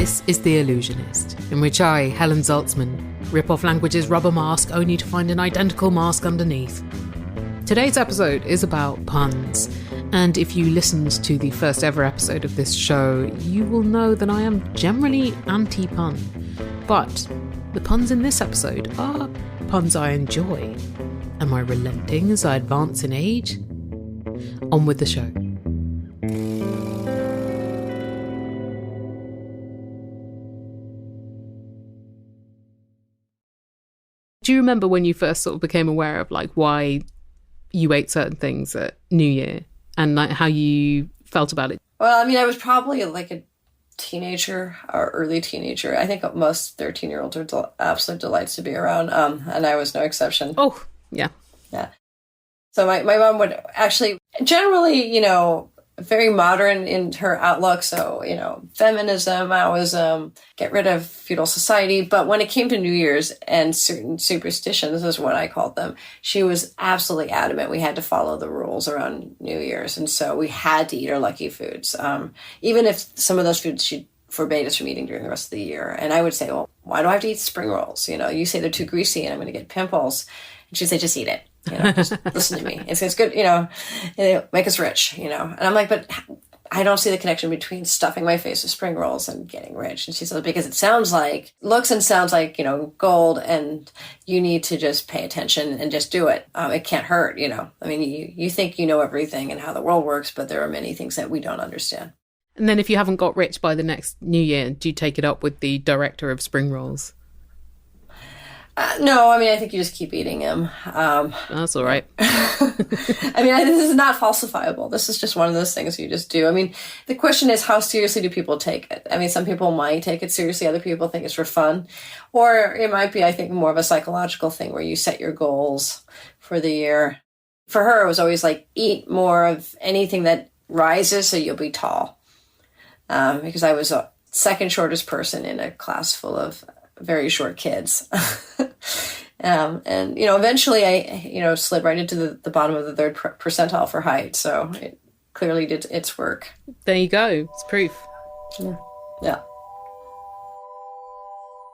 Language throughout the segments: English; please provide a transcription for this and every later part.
This is The Allusionist, in which I, Helen Zaltzman, rip off language's rubber mask only to find an identical mask underneath. Today's episode is about puns, and if you listened to the first ever episode of this show, you will know that I am generally anti-pun. But the puns in this episode are puns I enjoy. Am I relenting as I advance in age? On with the show. Do you remember when you first sort of became aware of like why you ate certain things at New Year and like how you felt about it? Well, I mean, I was probably like a teenager or early teenager. I think most 13-year-olds are absolute delights to be around, and I was no exception. Oh, yeah. Yeah. So my mom would actually generally, very modern in her outlook. So, feminism, Maoism, get rid of feudal society. But when it came to New Year's and certain superstitions, is what I called them, she was absolutely adamant we had to follow the rules around New Year's. And so we had to eat our lucky foods, even if some of those foods she forbade us from eating during the rest of the year. And I would say, well, why do I have to eat spring rolls? You say they're too greasy and I'm going to get pimples. And she'd say, just eat it. Just listen to me. It's good, it'll make us rich, And I'm like, but I don't see the connection between stuffing my face with spring rolls and getting rich. And she said, because it looks and sounds like, gold, and you need to just pay attention and just do it. It can't hurt, I mean, you think you know everything and how the world works, but there are many things that we don't understand. And then if you haven't got rich by the next New Year, do you take it up with the director of spring rolls? No, I mean, I think you just keep eating them. That's all right. I mean, this is not falsifiable. This is just one of those things you just do. I mean, the question is, how seriously do people take it? I mean, some people might take it seriously. Other people think it's for fun. Or it might be, I think, more of a psychological thing where you set your goals for the year. For her, it was always like, eat more of anything that rises so you'll be tall. Because I was a second shortest person in a class full of very short kids. And, eventually I, slid right into the bottom of the third percentile for height. So it clearly did its work. There you go. It's proof. Yeah.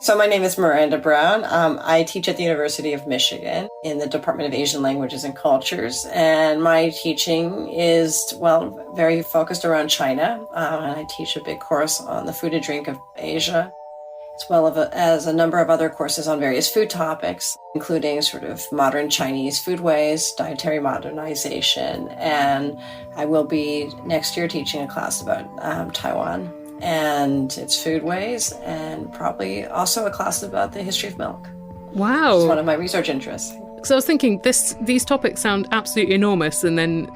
So my name is Miranda Brown. I teach at the University of Michigan in the Department of Asian Languages and Cultures. And my teaching is, very focused around China. And I teach a big course on the food and drink of Asia, as well as a number of other courses on various food topics, including sort of modern Chinese foodways, dietary modernization, and I will be next year teaching a class about Taiwan and its foodways, and probably also a class about the history of milk. Wow. It's one of my research interests. So I was thinking, these topics sound absolutely enormous, and then,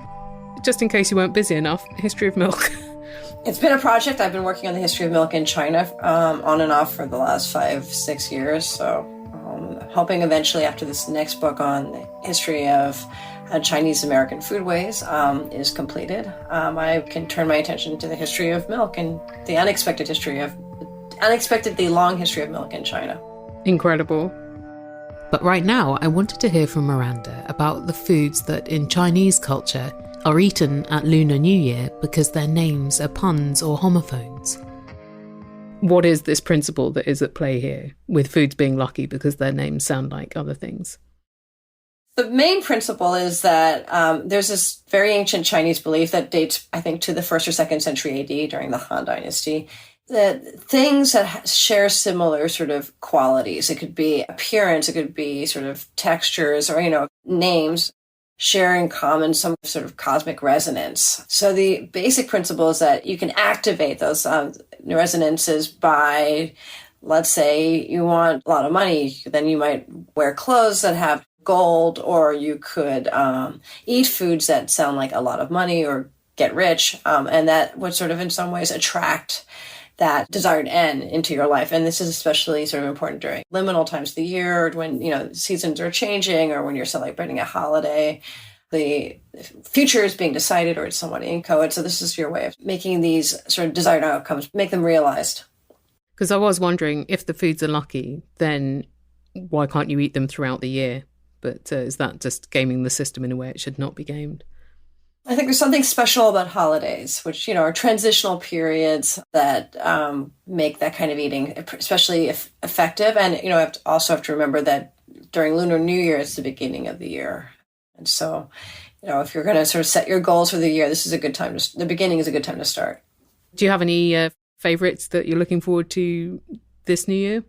just in case you weren't busy enough, history of milk. It's been a project. I've been working on the history of milk in China on and off for the last 5-6 years. So hoping eventually after this next book on the history of Chinese American foodways is completed, I can turn my attention to the history of milk and the unexpectedly long history of milk in China. Incredible. But right now, I wanted to hear from Miranda about the foods that in Chinese culture are eaten at Lunar New Year because their names are puns or homophones. What is this principle that is at play here, with foods being lucky because their names sound like other things? The main principle is that there's this very ancient Chinese belief that dates, I think, to the 1st or 2nd century AD during the Han Dynasty, that things that share similar sort of qualities, it could be appearance, it could be sort of textures or, names, share in common some sort of cosmic resonance. So the basic principle is that you can activate those resonances by, let's say you want a lot of money, then you might wear clothes that have gold, or you could eat foods that sound like a lot of money or get rich. And that would sort of in some ways attract that desired end into your life. And this is especially sort of important during liminal times of the year when, seasons are changing or when you're celebrating a holiday. The future is being decided or it's somewhat inchoate. So this is your way of making these sort of desired outcomes, make them realized. Because I was wondering, if the foods are lucky, then why can't you eat them throughout the year? But is that just gaming the system in a way it should not be gamed? I think there's something special about holidays, which, are transitional periods that make that kind of eating especially effective. And, also have to remember that during Lunar New Year, it's the beginning of the year. And so, if you're going to sort of set your goals for the year, this is a good time the beginning is a good time to start. Do you have any favorites that you're looking forward to this New Year?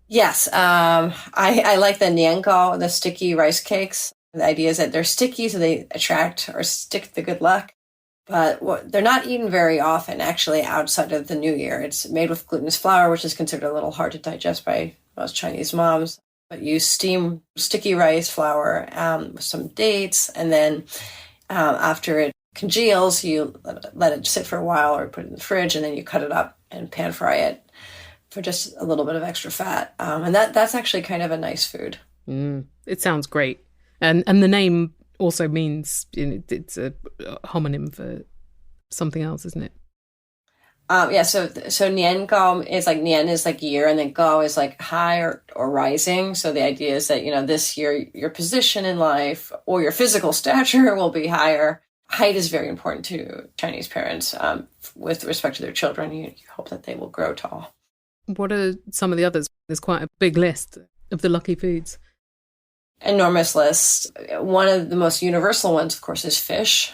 Yes. I like the niangao, the sticky rice cakes. The idea is that they're sticky, so they attract or stick the good luck. But they're not eaten very often, actually, outside of the New Year. It's made with glutinous flour, which is considered a little hard to digest by most Chinese moms. But you steam sticky rice flour with some dates, and then after it congeals, you let it sit for a while or put it in the fridge, and then you cut it up and pan fry it for just a little bit of extra fat. And that's actually kind of a nice food. It sounds great. And the name also means it's a homonym for something else, isn't it? Yeah, so nian gao is like nian is like year, and then gao is like high or rising. So the idea is that, this year your position in life or your physical stature will be higher. Height is very important to Chinese parents with respect to their children. You hope that they will grow tall. What are some of the others? There's quite a big list of the lucky foods. Enormous list. One of the most universal ones, of course, is fish.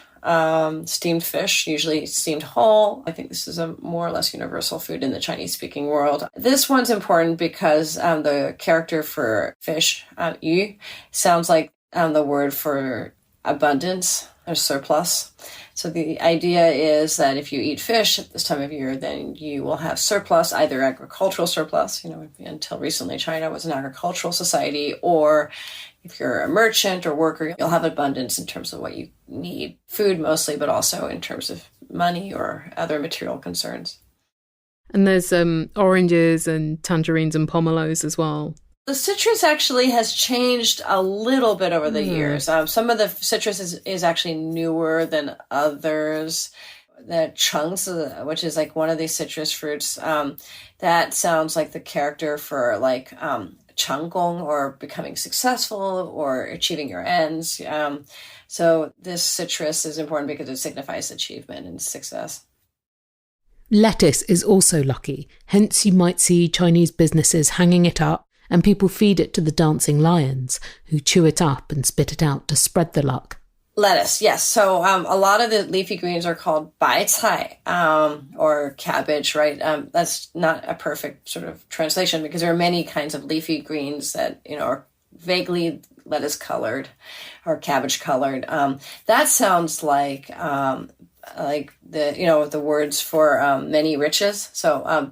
Steamed fish, usually steamed whole. I think this is a more or less universal food in the Chinese-speaking world. This one's important because the character for fish, yu, sounds like the word for abundance or surplus. So the idea is that if you eat fish at this time of year, then you will have surplus, either agricultural surplus, until recently China was an agricultural society, or if you're a merchant or worker, you'll have abundance in terms of what you need, food mostly, but also in terms of money or other material concerns. And there's oranges and tangerines and pomelos as well. The citrus actually has changed a little bit over the years. Some of the citrus is actually newer than others. The chunks, which is like one of these citrus fruits, that sounds like the character for like changgong, or becoming successful or achieving your ends. So this citrus is important because it signifies achievement and success. Lettuce is also lucky. Hence you might see Chinese businesses hanging it up, and people feed it to the dancing lions, who chew it up and spit it out to spread the luck. Lettuce, yes. So a lot of the leafy greens are called bai cai, or cabbage, right? That's not a perfect sort of translation because there are many kinds of leafy greens that, are vaguely lettuce colored or cabbage colored. That sounds like the words for many riches. So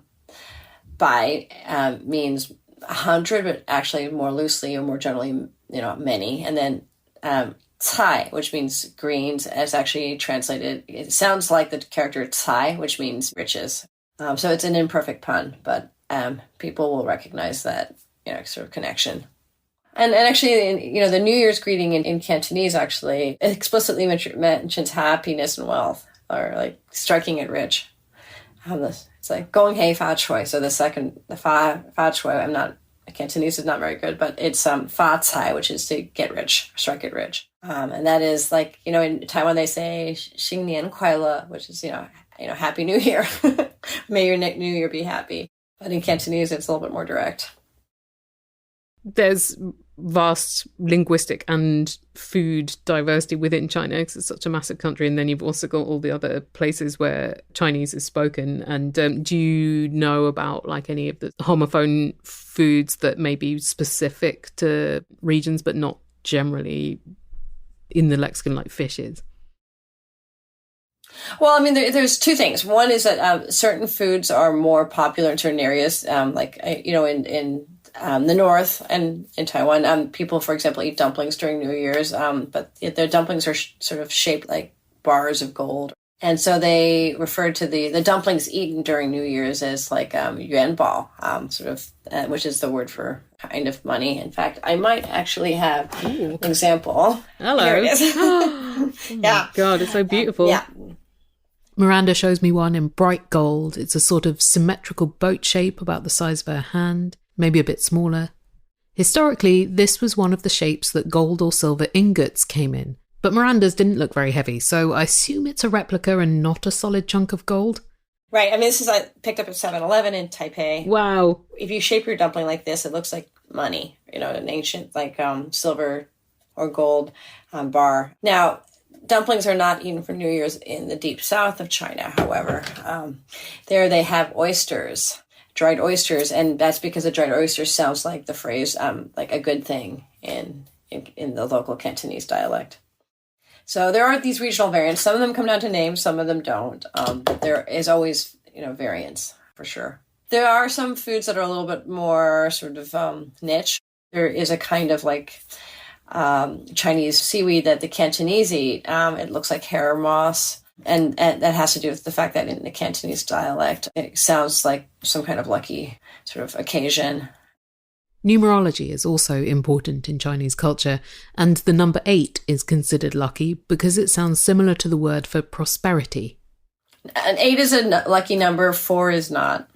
bai means 100, but actually more loosely or more generally, many. And then cai, which means greens, is actually translated. It sounds like the character cai, which means riches. So it's an imperfect pun, but people will recognize that, sort of connection. And actually, the New Year's greeting in Cantonese actually explicitly mentions happiness and wealth, or like striking it rich. It's like gong hei fa chui. So the fa chui, Cantonese is not very good, but it's fa cai, which is to get rich, strike it rich. And that is like, in Taiwan they say xing nian kuai le, which is, Happy New Year. May your New Year be happy. But in Cantonese, it's a little bit more direct. There's vast linguistic and food diversity within China because it's such a massive country, and then you've also got all the other places where Chinese is spoken. And do you know about like any of the homophone foods that may be specific to regions but not generally in the lexicon like fish is? Well, there's two things. One is that certain foods are more popular in certain areas, in the north and in Taiwan. People, for example, eat dumplings during New Year's, but their dumplings are sort of shaped like bars of gold. And so they refer to the dumplings eaten during New Year's as like yuan bao, which is the word for kind of money. In fact, I might actually have an example. Hello. Here it is. Oh yeah. God, it's so beautiful. Yeah. Miranda shows me one in bright gold. It's a sort of symmetrical boat shape about the size of her hand, maybe a bit smaller. Historically, this was one of the shapes that gold or silver ingots came in, But Miranda's didn't look very heavy, so I assume it's a replica and not a solid chunk of gold. Right. I mean, this is I picked up at 7-Eleven in Taipei. Wow. If you shape your dumpling like this, it looks like money, an ancient silver or gold bar. Now, dumplings are not eaten for New Year's in the deep south of China, however. There they have oysters, dried oysters, and that's because a dried oyster sounds like the phrase, like a good thing in the local Cantonese dialect. So there are these regional variants. Some of them come down to names, some of them don't. But there is always, variance for sure. There are some foods that are a little bit more sort of niche. There is a kind of like Chinese seaweed that the Cantonese eat. It looks like hair moss. And that has to do with the fact that in the Cantonese dialect, it sounds like some kind of lucky sort of occasion. Numerology is also important in Chinese culture, and the number 8 is considered lucky because it sounds similar to the word for prosperity. An 8 is a lucky number, 4 is not.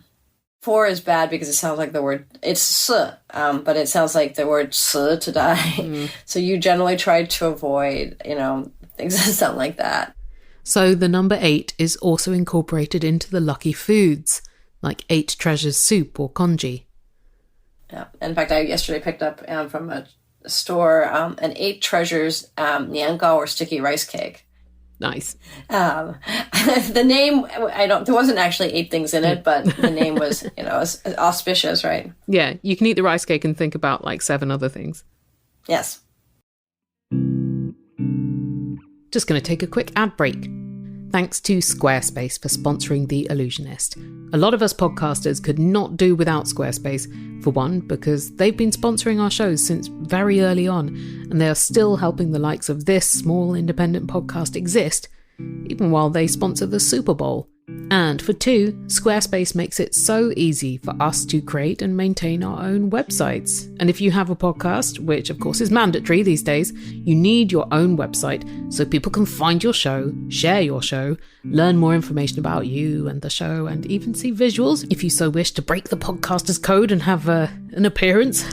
4 is bad because it sounds like the word, it's si, but it sounds like the word si, to die. So you generally try to avoid, things that sound like that. So the number 8 is also incorporated into the lucky foods, like 8 treasures soup or congee. Yeah. In fact, I yesterday picked up from a store an 8 treasures niangao or sticky rice cake. Nice. The name, there wasn't actually 8 things in it, but the name was, auspicious, right? Yeah, you can eat the rice cake and think about like 7 other things. Yes. Just going to take a quick ad break. Thanks to Squarespace for sponsoring The Allusionist. A lot of us podcasters could not do without Squarespace, for one, because they've been sponsoring our shows since very early on, and they are still helping the likes of this small independent podcast exist, even while they sponsor the Super Bowl. And for 2, Squarespace makes it so easy for us to create and maintain our own websites. And if you have a podcast, which of course is mandatory these days, you need your own website so people can find your show, share your show, learn more information about you and the show, and even see visuals if you so wish to break the podcaster's code and have an appearance.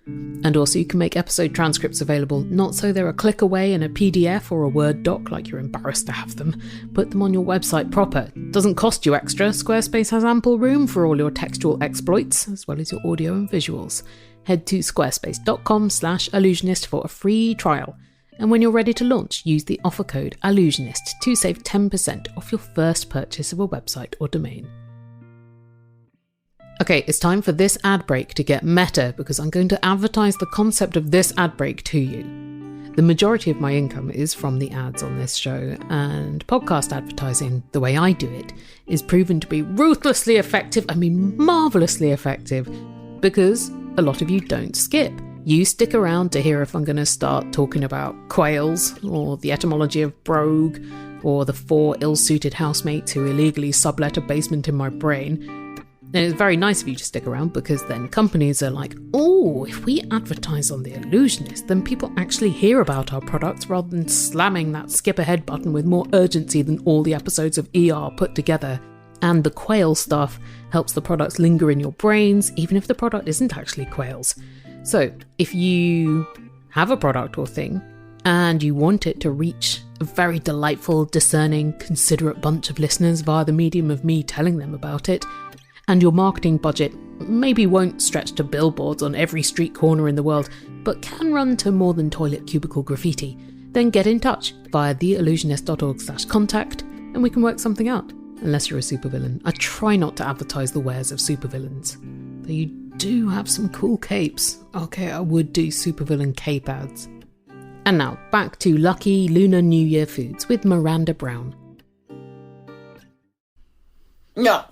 And also you can make episode transcripts available, not so they're a click away in a PDF or a Word doc like you're embarrassed to have them. Put them on your website proper. Doesn't cost you extra. Squarespace has ample room for all your textual exploits, as well as your audio and visuals. Head to squarespace.com/allusionist for a free trial. And when you're ready to launch, use the offer code Allusionist to save 10% off your first purchase of a website or domain. Okay, it's time for this ad break to get meta, because I'm going to advertise the concept of this ad break to you. The majority of my income is from the ads on this show, and podcast advertising, the way I do it, is proven to be ruthlessly effective, marvellously effective, because a lot of you don't skip. You stick around to hear if I'm going to start talking about quails, or the etymology of brogue, or the 4 ill-suited housemates who illegally sublet a basement in my brain. And it's very nice of you to stick around, because then companies are like, oh, if we advertise on The Allusionist, then people actually hear about our products rather than slamming that skip ahead button with more urgency than all the episodes of ER put together. And the quail stuff helps the products linger in your brains, even if the product isn't actually quails. So if you have a product or thing and you want it to reach a very delightful, discerning, considerate bunch of listeners via the medium of me telling them about it, and your marketing budget maybe won't stretch to billboards on every street corner in the world, but can run to more than toilet cubicle graffiti, then get in touch via theallusionist.org/contact and we can work something out. Unless you're a supervillain. I try not to advertise the wares of supervillains, though you do have some cool capes. Okay, I would do supervillain cape ads. And now, back to lucky Lunar New Year foods with Miranda Brown. No.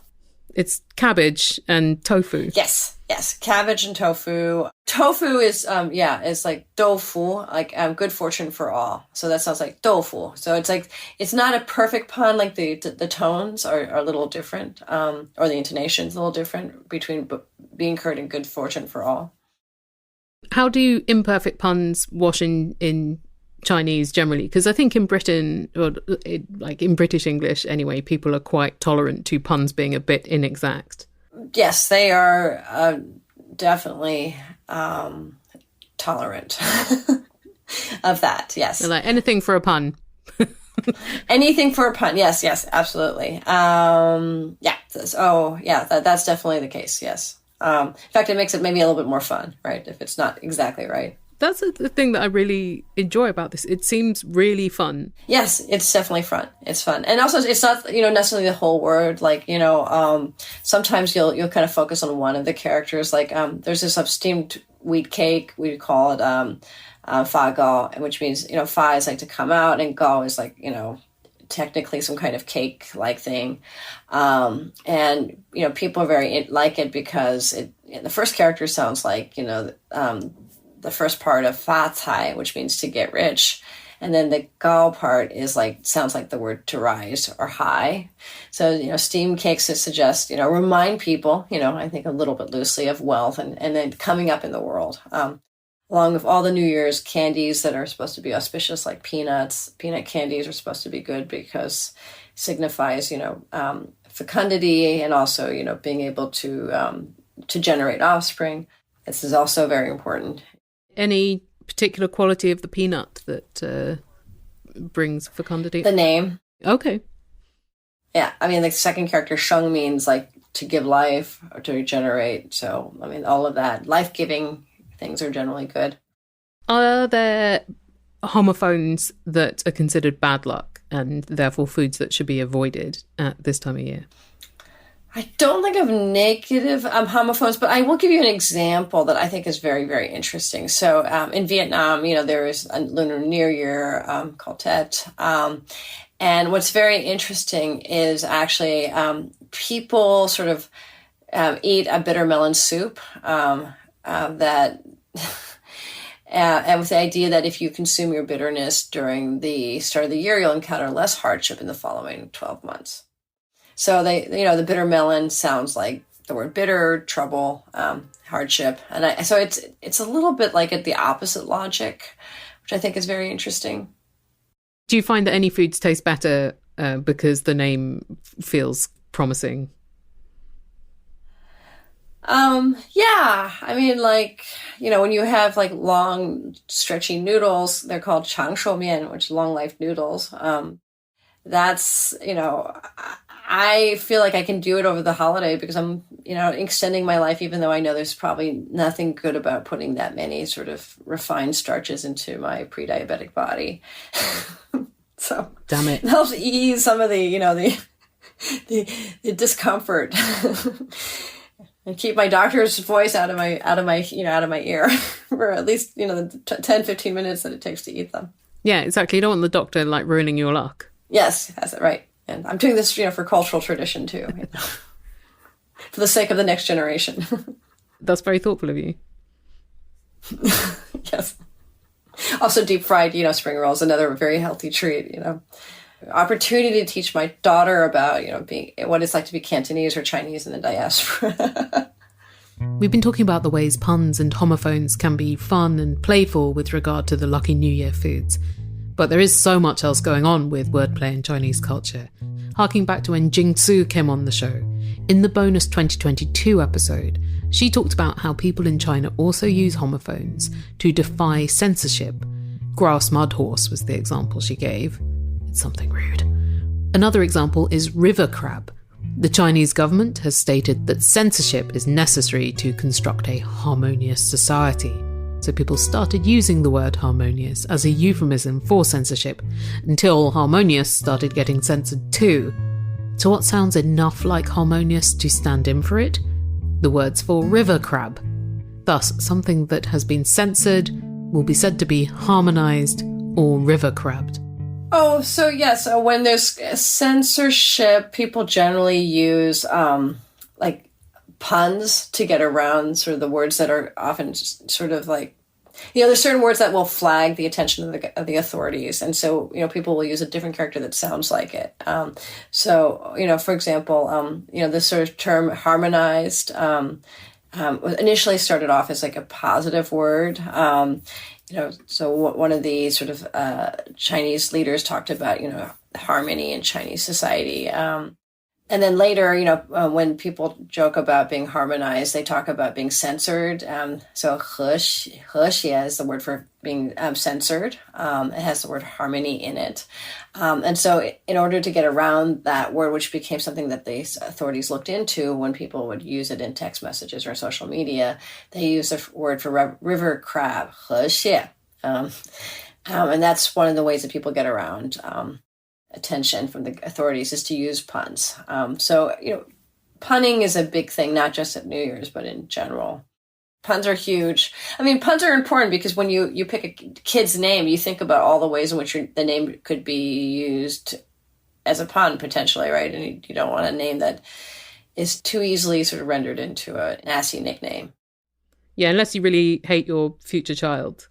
It's cabbage and tofu. Yes, cabbage and tofu. Tofu is it's like doufu, like good fortune for all. So that sounds like doufu. So it's like, it's not a perfect pun, like the tones are a little different, or the intonation's a little different between being heard and good fortune for all. How do imperfect puns wash in Chinese generally? Because I think in Britain, or in British English anyway, people are quite tolerant to puns being a bit inexact. Yes, they are definitely tolerant. of that. Yes. They're like anything for a pun. Anything for a pun. Yes, absolutely. That's definitely the case. Yes. In fact, it makes it maybe a little bit more fun, right? If it's not exactly right. That's the thing that I really enjoy about this. It seems really fun. Yes, it's definitely fun. It's fun. And also it's not, necessarily the whole word. Like, sometimes you'll kind of focus on one of the characters. Like, there's this steamed wheat cake. We call it, fa gao, which means, fa is like to come out and gao is like, technically some kind of cake like thing. And, people are very like it because the first character sounds like, the first part of fa cai, which means to get rich. And then the gao part sounds like the word to rise or high. So, steam cakes to suggest, remind people, I think a little bit loosely of wealth and then coming up in the world. Along with all the New Year's candies that are supposed to be auspicious, like peanuts. Peanut candies are supposed to be good because it signifies, fecundity and also, being able to generate offspring. This is also very important. Any particular quality of the peanut that brings fecundity? The name. Okay. Yeah, the second character, Sheng, means like to give life or to regenerate. So, all of that. Life-giving things are generally good. Are there homophones that are considered bad luck and therefore foods that should be avoided at this time of year? I don't think of negative homophones, but I will give you an example that I think is very, very interesting. So in Vietnam, there is a Lunar New Year called Tet. And what's very interesting is actually people sort of eat a bitter melon soup that... and with the idea that if you consume your bitterness during the start of the year, you'll encounter less hardship in the following 12 months. So the bitter melon sounds like the word bitter, trouble, hardship. And so it's a little bit like the opposite logic, which I think is very interesting. Do you find that any foods taste better because the name feels promising? Yeah. When you have long stretchy noodles, they're called changshoumian, which long life noodles. That's, I feel like I can do it over the holiday because I'm, extending my life, even though I know there's probably nothing good about putting that many sort of refined starches into my pre-diabetic body. So damn it. It helps ease some of the discomfort and keep my doctor's voice out of my ear for at least, the 10, 15 minutes that it takes to eat them. Yeah, exactly. You don't want the doctor ruining your luck. Yes, that's right. And I'm doing this, for cultural tradition too, for the sake of the next generation. That's very thoughtful of you. Yes. Also deep fried, spring rolls, another very healthy treat, Opportunity to teach my daughter about, being what it's like to be Cantonese or Chinese in the diaspora. We've been talking about the ways puns and homophones can be fun and playful with regard to the Lucky New Year foods. But there is so much else going on with wordplay in Chinese culture. Harking back to when Jing Tzu came on the show, in the bonus 2022 episode, she talked about how people in China also use homophones to defy censorship. Grass mud horse was the example she gave. It's something rude. Another example is river crab. The Chinese government has stated that censorship is necessary to construct a harmonious society. So people started using the word harmonious as a euphemism for censorship, until harmonious started getting censored too. So what sounds enough like harmonious to stand in for it? The words for river crab. Thus, something that has been censored will be said to be harmonized or river crabbed. Oh, so yes, when there's censorship, people generally use puns to get around sort of the words that are often sort of there's certain words that will flag the attention of the authorities. And so, people will use a different character that sounds like it. For example, this sort of term harmonized initially started off as a positive word. So one of the sort of Chinese leaders talked about, harmony in Chinese society. And then later, when people joke about being harmonized, they talk about being censored. So 和谐 is the word for being censored. It has the word harmony in it. And so in order to get around that word, which became something that the authorities looked into when people would use it in text messages or social media, they use a word for river crab, 和谐. And that's one of the ways that people get around attention from the authorities, is to use puns. So punning is a big thing, not just at New Year's, but in general. Puns are huge. I mean, puns are important because when you pick a kid's name, you think about all the ways in which the name could be used as a pun, potentially, right? And you don't want a name that is too easily sort of rendered into a nasty nickname. Yeah, unless you really hate your future child.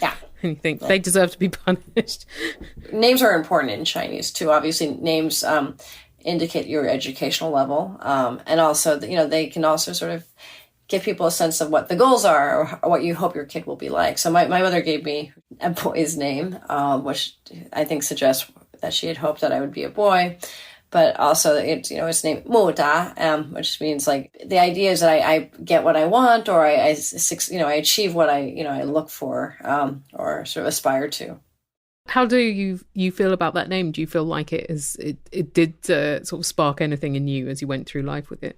Yeah. And you think they deserve to be punished. Names are important in Chinese too. Obviously, names indicate your educational level, and also, they can also sort of give people a sense of what the goals are or what you hope your kid will be like. So my mother gave me a boy's name, which I think suggests that she had hoped that I would be a boy. But also, it's named Mu Da, which means like the idea is that I get what I want, or I achieve what I look for, or sort of aspire to. How do you feel about that name? Do you feel like it did sort of spark anything in you as you went through life with it?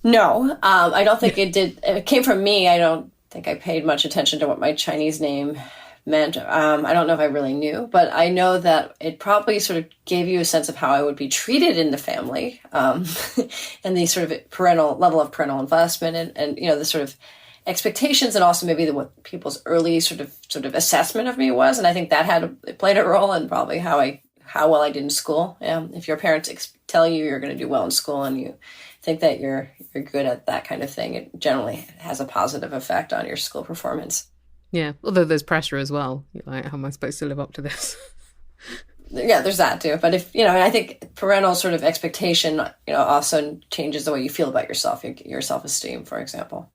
No, I don't think it did. It came from me. I don't think I paid much attention to what my Chinese name meant. I don't know if I really knew, but I know that it probably sort of gave you a sense of how I would be treated in the family, and the sort of level of parental investment, and the sort of expectations, and also maybe what people's early sort of assessment of me was. And I think that played a role in probably how well I did in school. If your parents tell you you're going to do well in school and you think that you're good at that kind of thing, it generally has a positive effect on your school performance. Yeah, although there's pressure as well. You're like, how am I supposed to live up to this? Yeah, there's that too. But if, I think parental sort of expectation, also changes the way you feel about yourself, your self-esteem, for example.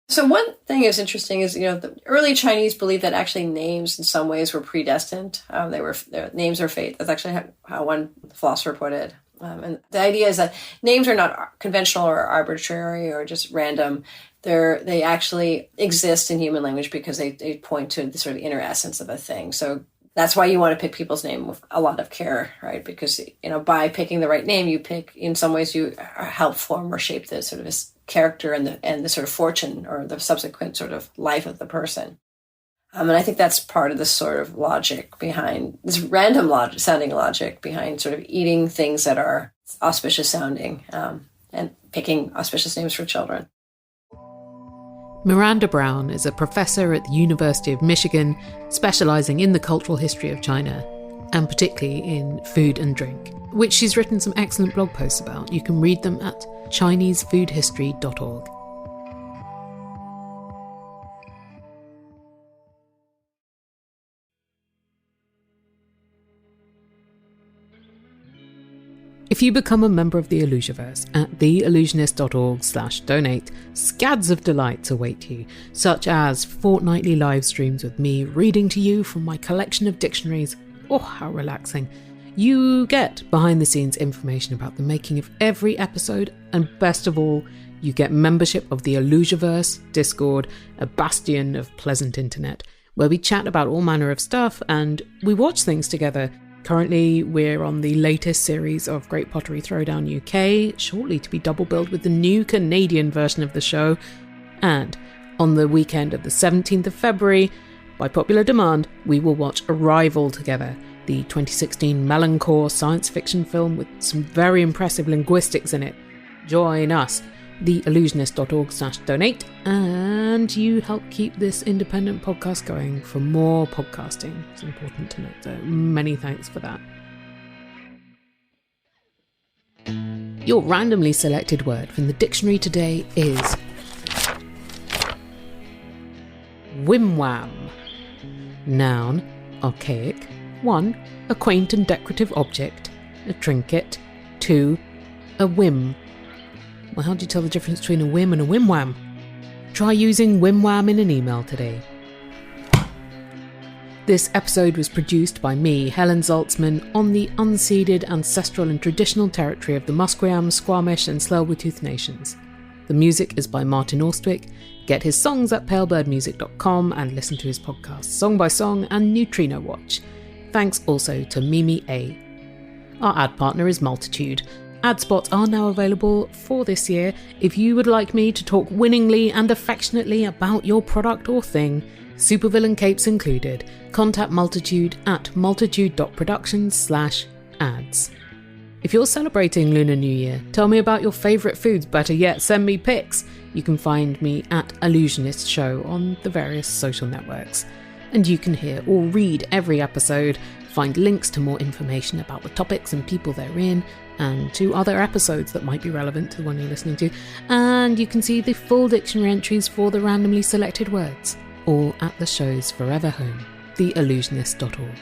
So one thing is interesting is, the early Chinese believed that actually names in some ways were predestined. Their names are fate. That's actually how one philosopher put it. And the idea is that names are not conventional or arbitrary or just random. They actually exist in human language because they point to the sort of inner essence of a thing. So that's why you want to pick people's name with a lot of care, right? Because, by picking the right name, in some ways you help form or shape the sort of character and the sort of fortune or the subsequent sort of life of the person. And I think that's part of the sort of logic behind this random sounding logic behind sort of eating things that are auspicious sounding, and picking auspicious names for children. Miranda Brown is a professor at the University of Michigan, specialising in the cultural history of China, and particularly in food and drink, which she's written some excellent blog posts about. You can read them at ChineseFoodHistory.org. If you become a member of the Allusionverse at theallusionist.org/donate, scads of delights await you, such as fortnightly live streams with me reading to you from my collection of dictionaries. Oh, how relaxing. You get behind-the-scenes information about the making of every episode, and best of all, you get membership of the Allusionverse Discord, a bastion of pleasant internet, where we chat about all manner of stuff and we watch things together. Currently, we're on the latest series of Great Pottery Throwdown UK, shortly to be double-billed with the new Canadian version of the show. And on the weekend of the 17th of February, by popular demand, we will watch Arrival together, the 2016 melancholy science fiction film with some very impressive linguistics in it. Join us, theallusionist.org/donate, and you help keep this independent podcast going for more podcasting. It's important to note, so many thanks for that. Your randomly selected word from the dictionary today is whimwam. Noun, archaic. 1. A quaint and decorative object, a trinket. 2. A whim. Well, how do you tell the difference between a whim and a whimwam? Try using whimwam in an email today. This episode was produced by me, Helen Zaltzman, on the unceded, ancestral and traditional territory of the Musqueam, Squamish and Tsleil-Waututh nations. The music is by Martin Austwick. Get his songs at palebirdmusic.com and listen to his podcasts Song by Song and Neutrino Watch. Thanks also to Mimi A. Our ad partner is Multitude. Ad spots are now available for this year. If you would like me to talk winningly and affectionately about your product or thing, supervillain capes included, contact Multitude at multitude.productions/ads. If you're celebrating Lunar New Year, tell me about your favourite foods, better yet, send me pics. You can find me at Allusionist Show on the various social networks. And you can hear or read every episode, find links to more information about the topics and people they're in, and to other episodes that might be relevant to the one you're listening to. And you can see the full dictionary entries for the randomly selected words, all at the show's forever home, theallusionist.org.